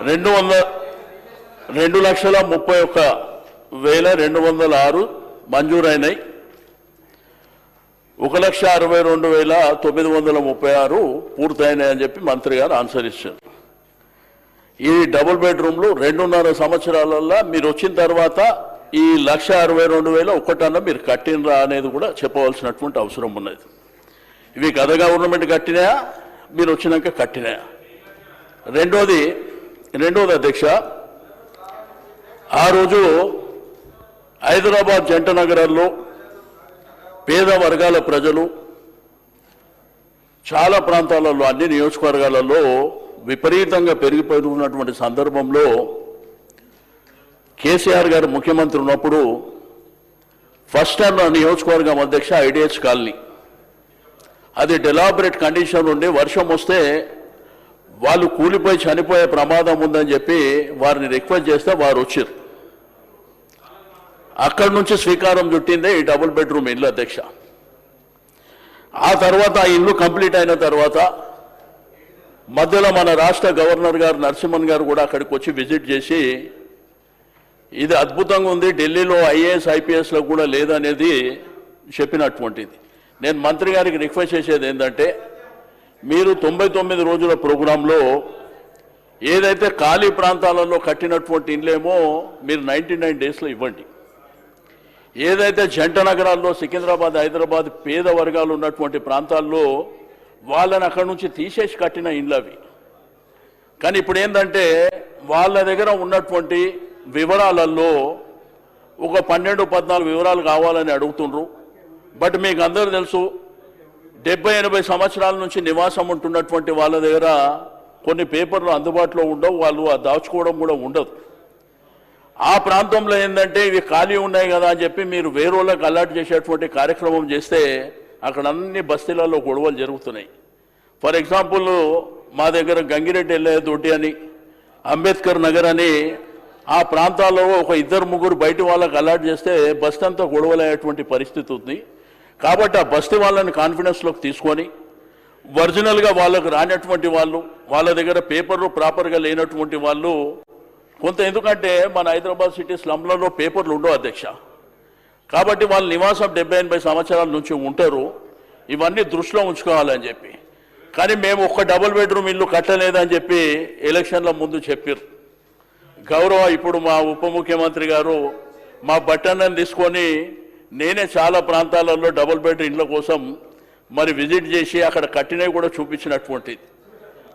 2,31,206 మంజూరైనాయి. 1,62,936 పూర్తయినాయని చెప్పి మంత్రి గారు ఆన్సర్ ఇచ్చారు. ఈ డబుల్ బెడ్రూమ్లు 2.5 సంవత్సరాలలో మీరు వచ్చిన తర్వాత ఈ 1,62,000 ఒక్కటన్నా మీరు కట్టినరా అనేది కూడా చెప్పవలసినటువంటి అవసరం ఉన్నది. ఇవి గత గవర్నమెంట్ కట్టినాయా, మీరు వచ్చినాక కట్టినాయా? రెండోది అధ్యక్ష, ఆ రోజు హైదరాబాద్ జంట నగరాల్లో పేద వర్గాల ప్రజలు చాలా ప్రాంతాలలో అన్ని నియోజకవర్గాలలో విపరీతంగా పెరిగిపోతున్నటువంటి సందర్భంలో కేసీఆర్ గారు ముఖ్యమంత్రి ఉన్నప్పుడు ఫస్ట్ టైం నియోజకవర్గం అధ్యక్ష ఐడిహెచ్ కాలనీ, అది డెలాబరేట్ కండిషన్ ఉండి వర్షం వస్తే వాళ్ళు కూలిపోయి చనిపోయే ప్రమాదం ఉందని చెప్పి వారిని రిక్వెస్ట్ చేస్తే వారు వచ్చారు. అక్కడి నుంచి శ్రీకారం చుట్టిందే ఈ డబుల్ బెడ్రూమ్ ఇల్లు అధ్యక్ష. ఆ తర్వాత ఆ ఇల్లు కంప్లీట్ అయిన తర్వాత మధ్యలో మన రాష్ట్ర గవర్నర్ గారు నరసింహన్ గారు కూడా అక్కడికి వచ్చి విజిట్ చేసి ఇది అద్భుతంగా ఉంది, ఢిల్లీలో ఐఏఎస్ ఐపీఎస్లో కూడా లేదనేది చెప్పినటువంటిది. నేను మంత్రి గారికి రిక్వెస్ట్ చేసేది ఏంటంటే, మీరు 99 రోజుల ప్రోగ్రాంలో ఏదైతే ఖాళీ ప్రాంతాలలో కట్టినటువంటి ఇండ్లేమో మీరు 99 డేస్లో ఇవ్వండి. ఏదైతే జంట నగరాల్లో సికింద్రాబాద్, హైదరాబాద్ పేద వర్గాలు ఉన్నటువంటి ప్రాంతాల్లో వాళ్ళని అక్కడి నుంచి తీసేసి కట్టిన ఇండ్లు అవి. కానీ ఇప్పుడు ఏంటంటే వాళ్ళ దగ్గర ఉన్నటువంటి వివరాలలో ఒక 12-14 వివరాలు కావాలని అడుగుతుండ్రు. బట్ మీకు అందరూ తెలుసు, 70-80 సంవత్సరాల నుంచి నివాసం ఉంటున్నటువంటి వాళ్ళ దగ్గర కొన్ని పేపర్లు అందుబాటులో ఉండవు, వాళ్ళు దాచుకోవడం కూడా ఉండదు. ఆ ప్రాంతంలో ఏంటంటే ఇవి ఖాళీ ఉన్నాయి కదా అని చెప్పి మీరు వేరేళ్ళకి అలర్ట్ చేసేటువంటి కార్యక్రమం చేస్తే అక్కడ అన్ని బస్తీలలో గొడవలు జరుగుతున్నాయి. ఫర్ ఎగ్జాంపుల్ మా దగ్గర గంగిరెడ్డి ఎల్లయ్యదొడ్డి అని, అంబేద్కర్ నగర్ అని ఆ ప్రాంతాల్లో ఒక 2-3 బయట వాళ్ళకి అలర్ట్ చేస్తే బస్తీ అంతా గొడవలయ్యేటువంటి పరిస్థితి ఉంది. కాబట్టి ఆ బస్తీ వాళ్ళని కాన్ఫిడెన్స్లోకి తీసుకొని ఒరిజినల్గా వాళ్ళకు రానటువంటి వాళ్ళు, వాళ్ళ దగ్గర పేపర్లు ప్రాపర్గా లేనటువంటి వాళ్ళు కొంత, ఎందుకంటే మన హైదరాబాద్ సిటీ స్లమ్లలో పేపర్లు ఉండవు అధ్యక్ష. కాబట్టి వాళ్ళ నివాసం 70-80 సంవత్సరాల నుంచి ఉంటారు. ఇవన్నీ దృష్టిలో ఉంచుకోవాలని చెప్పి. కానీ మేము ఒక్క డబుల్ బెడ్రూమ్ ఇల్లు కట్టలేదని చెప్పి ఎలక్షన్ల ముందు చెప్పారు. ఇప్పుడు మా ఉప ముఖ్యమంత్రి గారు మా బట్టన్నని తీసుకొని నేనే చాలా ప్రాంతాలలో డబుల్ బెడ్ ఇండ్ల కోసం మరి విజిట్ చేసి అక్కడ కట్టినవి కూడా చూపించినటువంటిది.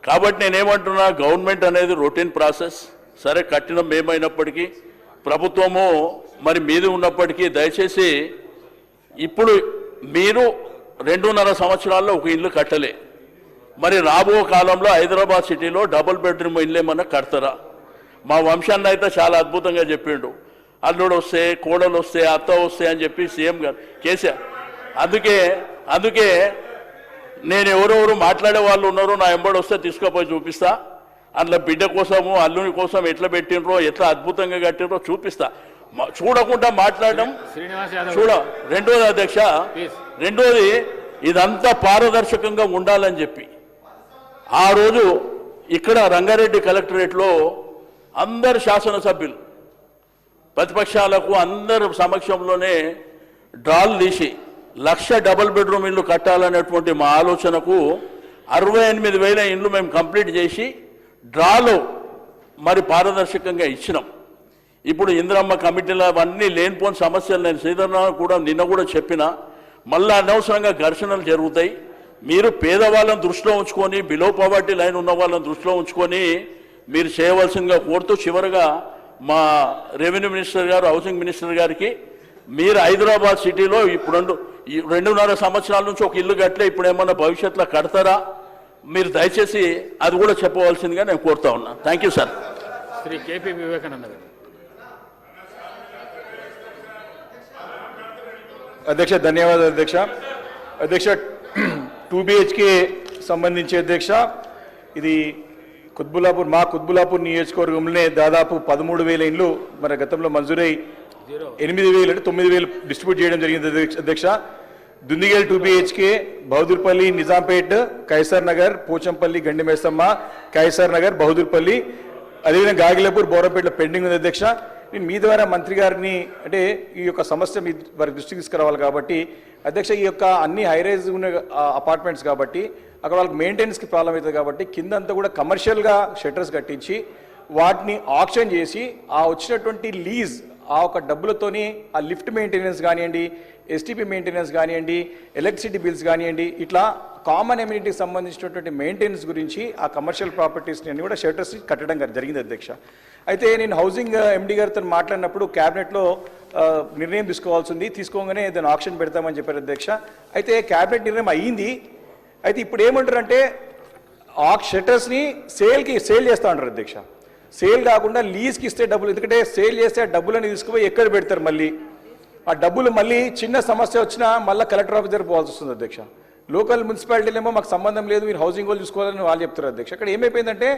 కాబట్టి నేనేమంటున్నా, గవర్నమెంట్ అనేది రొటీన్ ప్రాసెస్. సరే కట్టినం ఏమైనప్పటికీ ప్రభుత్వము మరి మీది ఉన్నప్పటికీ దయచేసి ఇప్పుడు మీరు 2.5 సంవత్సరాల్లో ఒక ఇల్లు కట్టలే, మరి రాబో కాలంలో హైదరాబాద్ సిటీలో డబుల్ బెడ్రూమ్ ఇల్లు ఏమన్నా కడతారా? మా వంశాన్ని అయితే చాలా అద్భుతంగా చెప్పిండు, అల్లుడు వస్తే, కోడలు వస్తే, అత్త వస్తే అని చెప్పి సీఎం గారు కేసీఆర్. అందుకే నేను ఎవరెవరు మాట్లాడే వాళ్ళు ఉన్నారో నా ఎంబడి వస్తే తీసుకుపోయి చూపిస్తా. అందులో బిడ్డ కోసము అల్లుని కోసం ఎట్లా పెట్టినరో, ఎట్లా అద్భుతంగా కట్టినరో చూపిస్తా. చూడకుండా మాట్లాడడం రెండోది అధ్యక్ష, ఇదంతా పారదర్శకంగా ఉండాలని చెప్పి ఆ రోజు ఇక్కడ రంగారెడ్డి కలెక్టరేట్లో అందరు శాసనసభ్యులు ప్రతిపక్షాలకు అందరు సమక్షంలోనే డ్రాలు తీసి 1,00,000 డబుల్ బెడ్రూమ్ ఇల్లు కట్టాలనేటువంటి మా ఆలోచనకు 68,000 ఇండ్లు మేము కంప్లీట్ చేసి డ్రాలో మరి పారదర్శకంగా ఇచ్చినాం. ఇప్పుడు ఇందిరమ్మ కమిటీలో అవన్నీ లేనిపోని సమస్యలు నేను శ్రీధరరావు కూడా నిన్న కూడా చెప్పినా, మళ్ళీ అనవసరంగా ఘర్షణలు జరుగుతాయి. మీరు పేదవాళ్ళని దృష్టిలో ఉంచుకొని, బిలో పవర్టీ లైన్ ఉన్న వాళ్ళని దృష్టిలో ఉంచుకొని మీరు చేయవలసిందిగా కోరుతూ, చివరిగా మా రెవెన్యూ మినిస్టర్ గారు, హౌసింగ్ మినిస్టర్ గారికి, మీరు హైదరాబాద్ సిటీలో ఇప్పుడు 2.5 సంవత్సరాల నుంచి ఒక ఇల్లు కట్టలే, ఇప్పుడు ఏమన్నా భవిష్యత్తులో కడతారా? మీరు దయచేసి అది కూడా చెప్పవలసిందిగా నేను కోరుతా ఉన్నా. Thank you sir. Shri KP Vivekananda గారు. అధ్యక్ష ధన్యవాదాలు అధ్యక్ష. అధ్యక్ష 2 BHK సంబంధించి అధ్యక్ష, ఇది మా కుత్బులాపూర్ నియోజకవర్గంలోనే దాదాపు 13,000 ఇండ్లు మన గతంలో మంజూరై 8,000 అంటే 9,000 డిస్ట్రిబ్యూట్ చేయడం జరిగింది అధ్యక్ష. దుందిగేల్ 2 BHK, బహదూర్పల్లి, నిజాంపేట్, కైసర్ నగర్, పోచంపల్లి, గండిమేసమ్మ, కైసర్ నగర్, బహదూర్పల్లి, అదేవిధంగా గాగిలపూర్ బోరంపేటలో పెండింగ్ ఉంది అధ్యక్ష. నేను మీ ద్వారా మంత్రి గారిని అంటే ఈ యొక్క సమస్య మీ వారి దృష్టికి తీసుకురావాలి కాబట్టి అధ్యక్ష, ఈ యొక్క అన్ని హైరైజ్ ఉన్న అపార్ట్మెంట్స్ కాబట్టి అక్కడ వాళ్ళకి మెయింటెనెన్స్కి ప్రాబ్లం అవుతుంది కాబట్టి కిందంతా కూడా కమర్షియల్గా షట్టర్స్ కట్టించి వాటిని ఆక్షన్ చేసి ఆ వచ్చినటువంటి లీజ్ ఆ ఒక డబ్బులతోని ఆ లిఫ్ట్ మెయింటెనెన్స్ కానివ్వండి, ఎస్టీపీ మెయింటెనెన్స్ కానివ్వండి, ఎలక్ట్రిసిటీ బిల్స్ కానివ్వండి, ఇట్లా కామన్ ఎమ్యూనిటీకి సంబంధించినటువంటి మెయింటెనెన్స్ గురించి ఆ కమర్షియల్ ప్రాపర్టీస్ని అన్ని కూడా షట్టర్స్ కట్టడం జరిగింది అధ్యక్ష. అయితే నేను హౌసింగ్ ఎండీ గారితో మాట్లాడినప్పుడు క్యాబినెట్లో నిర్ణయం తీసుకోగానే దాన్ని ఆక్షన్ పెడతామని చెప్పారు అధ్యక్ష. అయితే క్యాబినెట్ నిర్ణయం అయ్యింది. అయితే ఇప్పుడు ఏమంటారంటే ఆ షట్టర్స్ని సేల్ చేస్తూ ఉంటారు అధ్యక్ష. సేల్ కాకుండా లీజ్కి ఇస్తే డబ్బులు, ఎందుకంటే సేల్ చేస్తే ఆ డబ్బులని తీసుకుపోయి ఎక్కడ పెడతారు, మళ్ళీ ఆ డబ్బులు మళ్ళీ చిన్న సమస్య వచ్చినా మళ్ళీ కలెక్టర్ ఆఫీస్ దగ్గర పోవాల్సి వస్తుంది అధ్యక్ష. లోకల్ మున్సిపాలిటీలేమో మాకు సంబంధం లేదు, మీరు హౌసింగ్ వాళ్ళు చూసుకోవాలని వాళ్ళు చెప్తారు అధ్యక్ష. అక్కడ ఏమైపోయిందంటే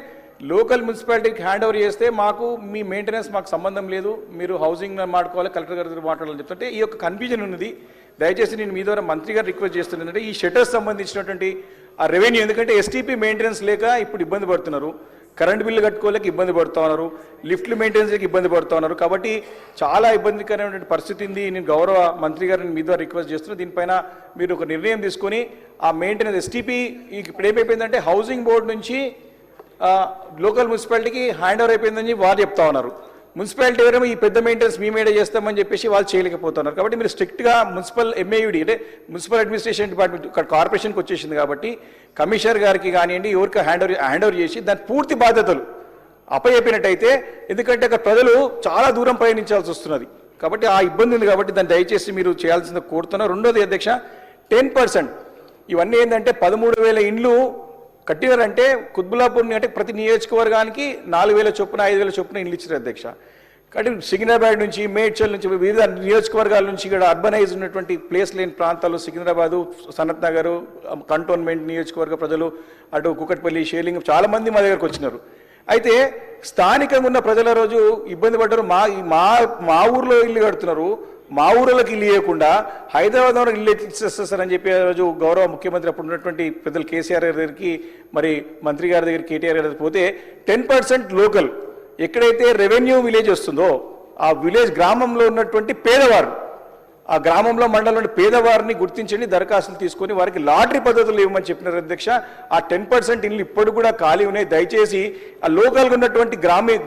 లోకల్ మున్సిపాలిటీకి హ్యాండ్ ఓవర్ చేస్తే మాకు మీ మెయింటెనెన్స్ మాకు సంబంధం లేదు, మీరు హౌసింగ్ మాట్లాడుకోవాలి, కలెక్టర్ గారి దగ్గర మాట్లాడాలని చెప్తుంటే ఈ యొక్క కన్ఫ్యూజన్ ఉన్నది. దయచేసి నేను మీ ద్వారా మంత్రి గారు రిక్వెస్ట్ చేస్తున్నానంటే ఈ షట్టర్స్ సంబంధించినటువంటి ఆ రెవెన్యూ, ఎందుకంటే ఎస్టీపీ మెయింటెనెన్స్ లేక ఇప్పుడు ఇబ్బంది పడుతున్నారు, కరెంట్ బిల్లు కట్టుకోలేక ఇబ్బంది పడుతూ ఉన్నారు, లిఫ్ట్లు మెయింటెనెన్స్కి ఇబ్బంది పడుతూ ఉన్నారు. కాబట్టి చాలా ఇబ్బందికరమైనటువంటి పరిస్థితి ఉంది. నేను గౌరవ మంత్రి గారిని మీ ద్వారా రిక్వెస్ట్ చేస్తున్నాను, దీనిపైన మీరు ఒక నిర్ణయం తీసుకొని ఆ మెయింటెనెన్స్ ఎస్టీపీ ఇప్పుడు ఏమైపోయిందంటే హౌసింగ్ బోర్డు నుంచి లోకల్ మున్సిపాలిటీకి హ్యాండ్ ఓవర్ అయిపోయిందని వాళ్ళు చెప్తా ఉన్నారు. మున్సిపాలిటీ ఎవరేమో ఈ పెద్ద మెయింటెనెన్స్ మీ మేడే చేస్తామని చెప్పేసి వాళ్ళు చేయలేకపోతున్నారు. కాబట్టి మీరు స్ట్రిక్ట్గా మున్సిపల్ ఎంఏయుడి అంటే మున్సిపల్ అడ్మినిస్ట్రేషన్ డిపార్ట్మెంట్ ఇక్కడ కార్పొరేషన్కి వచ్చేసింది కాబట్టి కమిషనర్ గారికి కానివ్వండి ఎవరికి హ్యాండ్ ఓవర్ చేసి దాని పూర్తి బాధ్యతలు అప్పచెప్పినట్టయితే, ఎందుకంటే అక్కడ ప్రజలు చాలా దూరం ప్రయాణించాల్సి వస్తున్నది కాబట్టి ఆ ఇబ్బంది ఉంది కాబట్టి దాన్ని దయచేసి మీరు చేయాల్సింది కోరుతున్నారు. రెండోది అధ్యక్ష, 10% ఇవన్నీ ఏంటంటే 13,000 ఇండ్లు కట్టినారంటే కుత్బుల్లాపూర్ అంటే ప్రతి నియోజకవర్గానికి 4,000 చొప్పున 5,000 చొప్పున ఇండ్లు ఇచ్చారు అధ్యక్ష. కాబట్టి సికింద్రాబాద్ నుంచి, మేడ్చల్ నుంచి, వివిధ నియోజకవర్గాల నుంచి ఇక్కడ అర్బనైజ్ ఉన్నటువంటి ప్లేస్ లేని ప్రాంతాలు సికింద్రాబాదు, సనత్ నగర్, కంటోన్మెంట్ నియోజకవర్గ ప్రజలు, అటు కుకట్పల్లి, షేలింగ్ చాలా మంది మా దగ్గరకు వచ్చినారు. అయితే స్థానికంగా ఉన్న ప్రజల రోజు ఇబ్బంది పడ్డారు. మా ఊర్లో ఇల్లు కడుతున్నారు, మా ఊళ్ళకి ఇల్లు ఇవ్వకుండా హైదరాబాద్ వరకు ఇల్లు ఇచ్చేస్తారని చెప్పి రోజు గౌరవ ముఖ్యమంత్రి అప్పుడు ఉన్నటువంటి పెద్దలు కేసీఆర్ గారి దగ్గరికి, మరి మంత్రి గారి దగ్గర కేటీఆర్ గారి దగ్గర పోతే 10% లోకల్ ఎక్కడైతే రెవెన్యూ విలేజ్ వస్తుందో ఆ విలేజ్ గ్రామంలో ఉన్నటువంటి పేదవారు, ఆ గ్రామంలో మండలంలో పేదవారిని గుర్తించండి, దరఖాస్తులు తీసుకొని వారికి లాటరీ పద్ధతులు ఇవ్వమని చెప్పినారు అధ్యక్ష. ఆ 10% ఇల్లు ఇప్పుడు కూడా ఖాళీ ఉన్నాయి. దయచేసి ఆ లోకల్గా ఉన్నటువంటి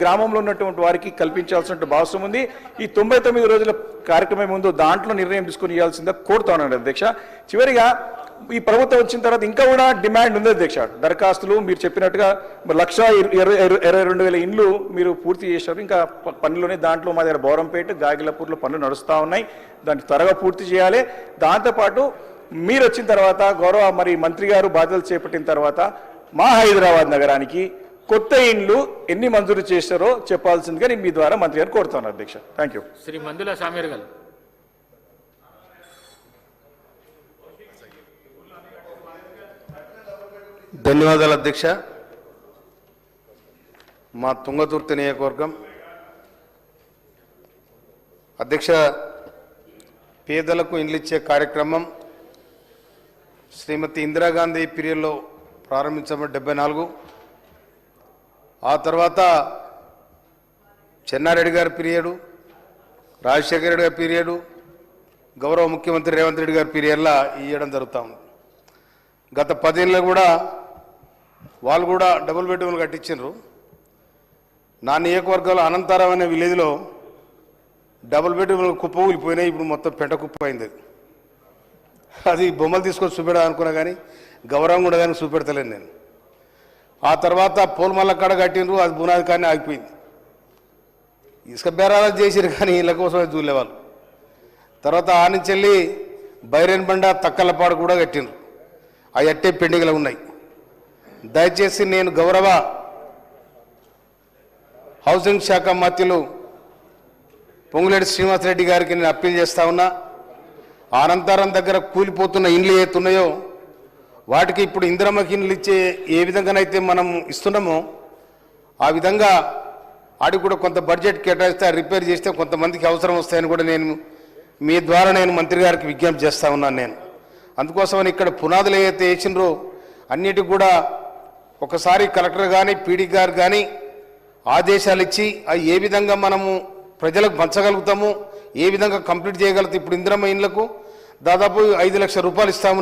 గ్రామంలో ఉన్నటువంటి వారికి కల్పించాల్సిన అవసరం ఉంది. ఈ 99 రోజుల కార్యక్రమం ముందు దాంట్లో నిర్ణయం తీసుకొని ఇవ్వాల్సిందిగా కోరుతా ఉన్నాను అధ్యక్ష. చివరిగా ఈ ప్రభుత్వం వచ్చిన తర్వాత ఇంకా కూడా డిమాండ్ ఉంది అధ్యక్ష. దరఖాస్తులు మీరు చెప్పినట్టుగా 1,22,000 ఇండ్లు మీరు పూర్తి చేశారు, ఇంకా పనులునే దాంట్లో మా దగ్గర బోరంపేట, గాగిలపూర్లో పనులు నడుస్తూ ఉన్నాయి, దాన్ని త్వరగా పూర్తి చేయాలి. దాంతోపాటు మీరు వచ్చిన తర్వాత గౌరవ మరి మంత్రి గారు బాధ్యతలు చేపట్టిన తర్వాత మా హైదరాబాద్ నగరానికి కొత్త ఇండ్లు ఎన్ని మంజూరు చేశారో చెప్పాల్సిందిగా నేను మీ ద్వారా మంత్రి గారు కోరుతాను అధ్యక్ష. Thank you. శ్రీ మందుల సామీర్ గారు. ధన్యవాదాలు అధ్యక్ష. మా తుంగతుర్తి నియోజకవర్గం అధ్యక్ష, పేదలకు ఇండ్లు ఇచ్చే కార్యక్రమం శ్రీమతి ఇందిరాగాంధీ పీరియడ్లో ప్రారంభించబడి 74, ఆ తర్వాత చెన్నారెడ్డి గారి పీరియడు, రాజశేఖర రెడ్డి గారి పీరియడు, గౌరవ ముఖ్యమంత్రి రేవంత్ రెడ్డి గారి పీరియడ్లో ఇవ్వడం జరుగుతూ ఉంది. గత 10 ఏళ్ళలో కూడా వాళ్ళు కూడా డబుల్ బెడ్రూమ్లు కట్టించారు. నా నియోజకవర్గంలో అనంతారం అనే విలేజ్లో డబుల్ బెడ్రూమ్లు కుప్ప ఊలిపోయినాయి, ఇప్పుడు మొత్తం పెంట కుప్ప అయింది. అది బొమ్మలు తీసుకొని చూపెడా అనుకున్నా కానీ గౌరవం కూడా కానీ చూపెడతలేను నేను. ఆ తర్వాత పోల్మల్ల కాడ కట్టినరు, అది బునాది కానీ ఆగిపోయింది. ఇసుక బేరాలు చేసారు కానీ ఇళ్ళ కోసం చూడలేవాళ్ళు. తర్వాత ఆ నుంచి వెళ్ళి బైరేన్ బండ, తక్కలపాడు కూడా కట్టినరు, అవి అట్టే పెండింగ్లో ఉన్నాయి. దయచేసి నేను గౌరవ హౌసింగ్ శాఖ మంత్రులు పొంగులేటి శ్రీనివాసరెడ్డి గారికి నేను అప్పీల్ చేస్తా ఉన్నా. అనంతరం దగ్గర కూలిపోతున్న ఇండ్లు ఏతున్నాయో వాటికి ఇప్పుడు ఇందిరమ్మకి ఇండ్లు ఇచ్చే ఏ విధంగానైతే మనం ఇస్తున్నామో ఆ విధంగా వాటికి కూడా కొంత బడ్జెట్ కేటాయిస్తే రిపేర్ చేస్తే కొంతమందికి అవసరం వస్తాయని కూడా నేను మీ ద్వారా నేను మంత్రి గారికి విజ్ఞప్తి చేస్తా ఉన్నాను. నేను అందుకోసమని ఇక్కడ పునాదులు ఏదైతే వేసినరో అన్నిటికి కూడా ఒకసారి కలెక్టర్ కానీ, పీడీ గారు కానీ ఆదేశాలు ఇచ్చి అవి ఏ విధంగా మనము ప్రజలకు పంచగలుగుతాము, ఏ విధంగా కంప్లీట్ చేయగలుగుతాం. ఇప్పుడు ఇందిరమ్మ ఇండ్లకు దాదాపు 5 లక్షల రూపాయలు ఇస్తాము.